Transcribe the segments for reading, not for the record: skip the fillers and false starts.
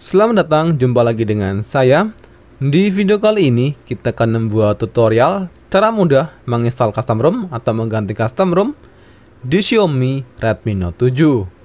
Selamat datang, jumpa lagi dengan saya. Di video kali ini kita akan membuat tutorial cara mudah menginstal custom ROM atau mengganti custom ROM di Xiaomi Redmi Note 7.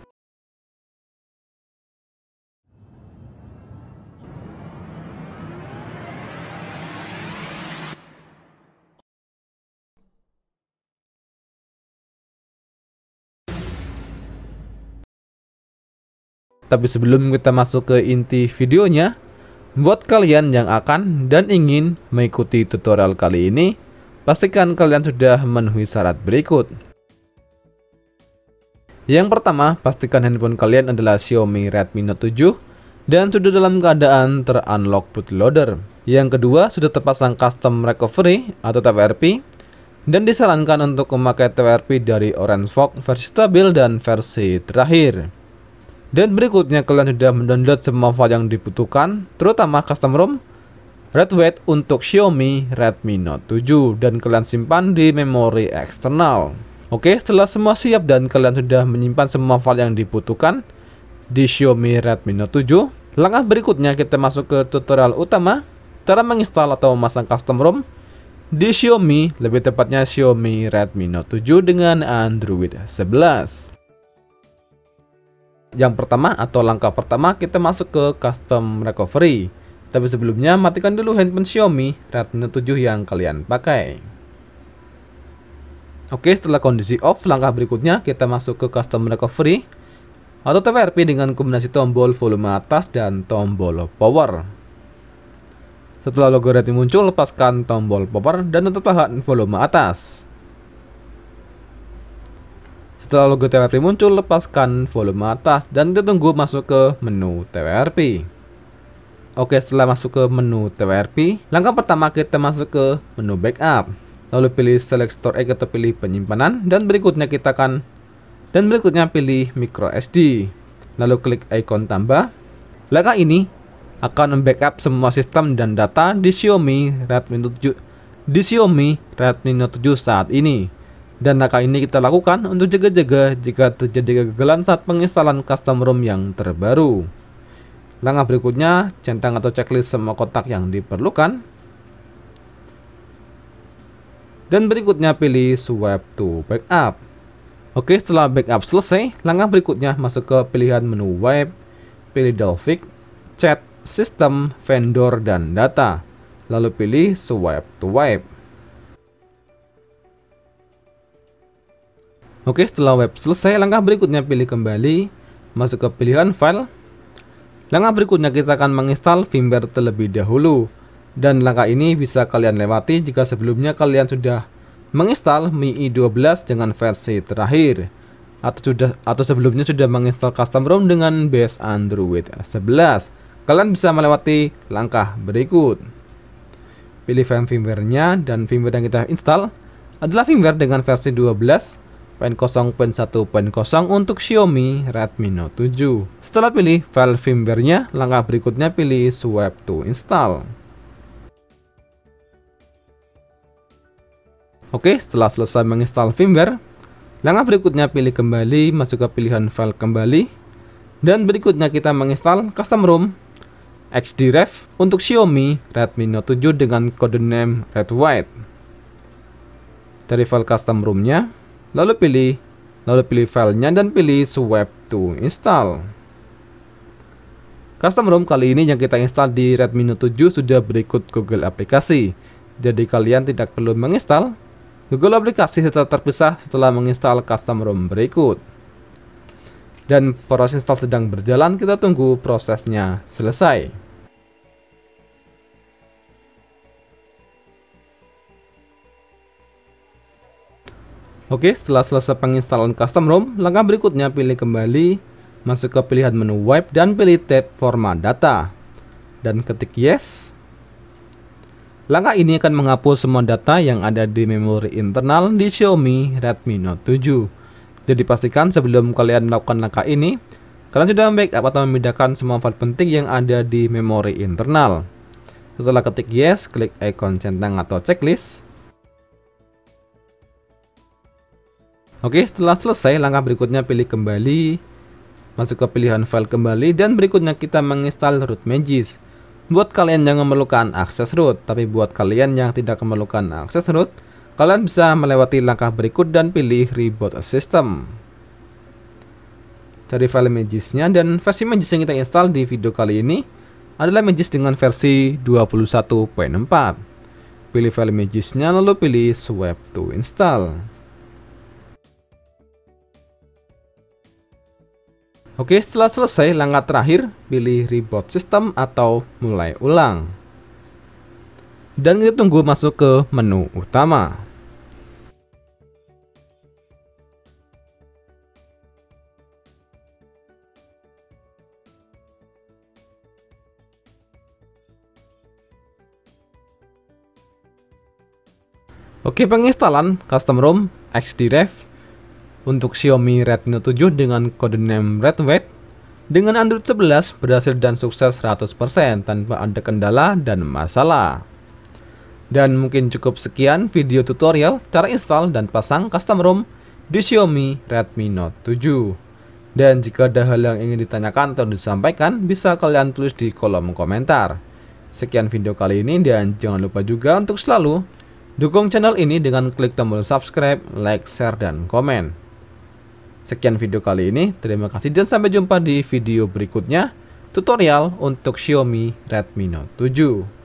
Tapi sebelum kita masuk ke inti videonya, buat kalian yang akan dan ingin mengikuti tutorial kali ini, pastikan kalian sudah memenuhi syarat berikut. Yang pertama, pastikan handphone kalian adalah Xiaomi Redmi Note 7 dan sudah dalam keadaan ter-unlock bootloader. Yang kedua, sudah terpasang custom recovery atau TWRP dan disarankan untuk memakai TWRP dari Orange Fox versi stabil dan versi terakhir. Dan berikutnya kalian sudah mendownload semua file yang dibutuhkan, terutama custom ROM Redweight untuk Xiaomi Redmi Note 7 dan kalian simpan di memori eksternal. Oke, setelah semua siap dan kalian sudah menyimpan semua file yang dibutuhkan di Xiaomi Redmi Note 7, langkah berikutnya kita masuk ke tutorial utama, cara menginstal atau memasang custom ROM di Xiaomi, lebih tepatnya Xiaomi Redmi Note 7 dengan Android 11. Yang pertama atau langkah pertama kita masuk ke custom recovery. Tapi sebelumnya matikan dulu handphone Xiaomi Redmi Note 7 yang kalian pakai. Oke, setelah kondisi off, langkah berikutnya kita masuk ke custom recovery atau TWRP dengan kombinasi tombol volume atas dan tombol power. Setelah logo Redmi muncul, lepaskan tombol power dan tetap tahan volume atas. Setelah logo TWRP muncul, lepaskan volume atas dan kita tunggu masuk ke menu TWRP. Oke, setelah masuk ke menu TWRP, langkah pertama kita masuk ke menu backup. Lalu pilih select store atau pilih penyimpanan dan berikutnya pilih micro SD. Lalu klik ikon tambah. Langkah ini akan membackup semua sistem dan data di Xiaomi Redmi Note 7 saat ini. Dan langkah ini kita lakukan untuk jaga-jaga jika terjadi kegagalan saat penginstalan custom ROM yang terbaru. Langkah berikutnya, centang atau checklist semua kotak yang diperlukan. Dan berikutnya pilih swipe to backup. Oke, setelah backup selesai, langkah berikutnya masuk ke pilihan menu wipe, pilih Dalvik, chat, sistem, vendor, dan data. Lalu pilih swipe to wipe. Oke, setelah web selesai, langkah berikutnya pilih kembali, masuk ke pilihan file. Langkah berikutnya kita akan menginstal firmware terlebih dahulu. Dan langkah ini bisa kalian lewati jika sebelumnya kalian sudah menginstal MIUI 12 dengan versi terakhir. Atau sebelumnya sudah menginstal custom ROM dengan base Android 11. Kalian bisa melewati langkah berikut. Pilih firmware-nya dan firmware yang kita install adalah firmware dengan versi 12.0.1.0 untuk Xiaomi Redmi Note 7. Setelah pilih file firmware-nya, langkah berikutnya pilih swipe to install. Oke, setelah selesai menginstal firmware, langkah berikutnya pilih kembali, masuk ke pilihan file kembali, dan berikutnya kita menginstal custom ROM XDREV untuk Xiaomi Redmi Note 7 dengan kode name Redweight. Dari file custom ROM-nya, lalu pilih filenya dan pilih swipe to install. Custom ROM kali ini yang kita install di Redmi Note 7 sudah berikut Google aplikasi. Jadi kalian tidak perlu menginstal Google aplikasi secara terpisah setelah menginstal custom ROM berikut. Dan proses install sedang berjalan, kita tunggu prosesnya selesai. Oke, setelah selesai penginstalan custom ROM, langkah berikutnya pilih kembali, masuk ke pilihan menu wipe dan pilih tab format data. Dan ketik yes. Langkah ini akan menghapus semua data yang ada di memori internal di Xiaomi Redmi Note 7. Jadi pastikan sebelum kalian melakukan langkah ini, kalian sudah backup atau memindahkan semua file penting yang ada di memori internal. Setelah ketik yes, klik ikon centang atau checklist. Oke, setelah selesai, langkah berikutnya pilih kembali, Masuk ke pilihan file kembali dan berikutnya kita menginstal root Magisk. Buat kalian yang memerlukan akses root, tapi buat kalian yang tidak memerlukan akses root, kalian bisa melewati langkah berikut dan pilih Reboot a System. Cari file Magisknya, dan versi Magisk yang kita install di video kali ini adalah Magisk dengan versi 21.4. Pilih file Magisknya lalu pilih Swap to Install. Oke, setelah selesai langkah terakhir, pilih Reboot System atau mulai ulang. Dan kita tunggu masuk ke menu utama. Oke, penginstalan custom ROM XDrive untuk Xiaomi Redmi Note 7 dengan kode name RedWet dengan Android 11 berhasil dan sukses 100% tanpa ada kendala dan masalah. Dan mungkin cukup sekian video tutorial cara install dan pasang custom ROM di Xiaomi Redmi Note 7. Dan jika ada hal yang ingin ditanyakan atau disampaikan, bisa kalian tulis di kolom komentar. Sekian video kali ini, dan jangan lupa juga untuk selalu dukung channel ini dengan klik tombol subscribe, like, share, dan komen. Sekian video kali ini, terima kasih dan sampai jumpa di video berikutnya, tutorial untuk Xiaomi Redmi Note 7.